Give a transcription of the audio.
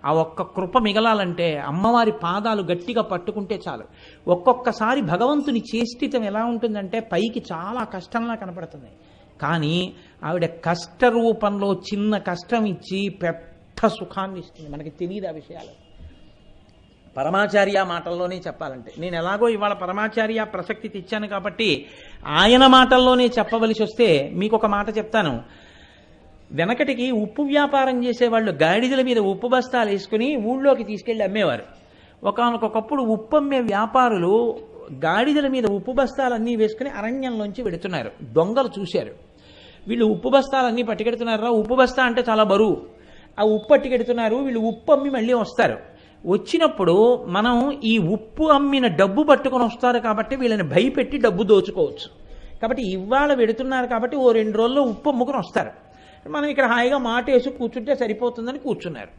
ఆ ఒక్క కృప మిగలాలంటే అమ్మవారి పాదాలు గట్టిగా పట్టుకుంటే చాలు. ఒక్కొక్కసారి భగవంతుని చేష్టితం ఎలా ఉంటుందంటే పైకి చాలా కష్టంలా కనపడుతుంది, కానీ ఆవిడ కష్ట రూపంలో చిన్న కష్టం ఇచ్చి పెద్ద సుఖాన్ని ఇస్తుంది. మనకి తెలియదు ఆ విషయాలు. పరమాచార్య మాటల్లోనే చెప్పాలంటే, నేను ఎలాగో ఇవాళ పరమాచార్య ప్రసక్తి తెచ్చాను కాబట్టి ఆయన మాటల్లోనే చెప్పవలసి వస్తే మీకు ఒక మాట చెప్తాను. వెనకటికి ఉప్పు వ్యాపారం చేసేవాళ్ళు గాడిదల మీద ఉప్పు బస్తాలు వేసుకుని ఊళ్ళోకి తీసుకెళ్ళి అమ్మేవారు. ఒకనకొకప్పుడు ఉప్పు అమ్మే వ్యాపారులు గాడిదల మీద ఉప్పు బస్తాలన్నీ వేసుకుని అరణ్యంలోంచి వెడుతున్నారు. దొంగలు చూశారు, వీళ్ళు ఉప్పు బస్తాలన్నీ పట్టుకెడుతున్నారా, ఉప్పు బస్తా అంటే చాలా బరువు, ఆ ఉప్పు పట్టుకెడుతున్నారు, వీళ్ళు ఉప్పు అమ్మి మళ్ళీ వస్తారు. వచ్చినప్పుడు మనం ఈ ఉప్పు అమ్మిన డబ్బు పట్టుకొని వస్తారు కాబట్టి వీళ్ళని భయపెట్టి డబ్బు దోచుకోవచ్చు. కాబట్టి ఇవాళ వెడుతున్నారు కాబట్టి ఓ 2 రోజుల్లో ఉప్పు అమ్ముకుని వస్తారు, మనం ఇక్కడ హాయిగా మాట వేసి కూర్చుంటే సరిపోతుందని కూర్చున్నారు.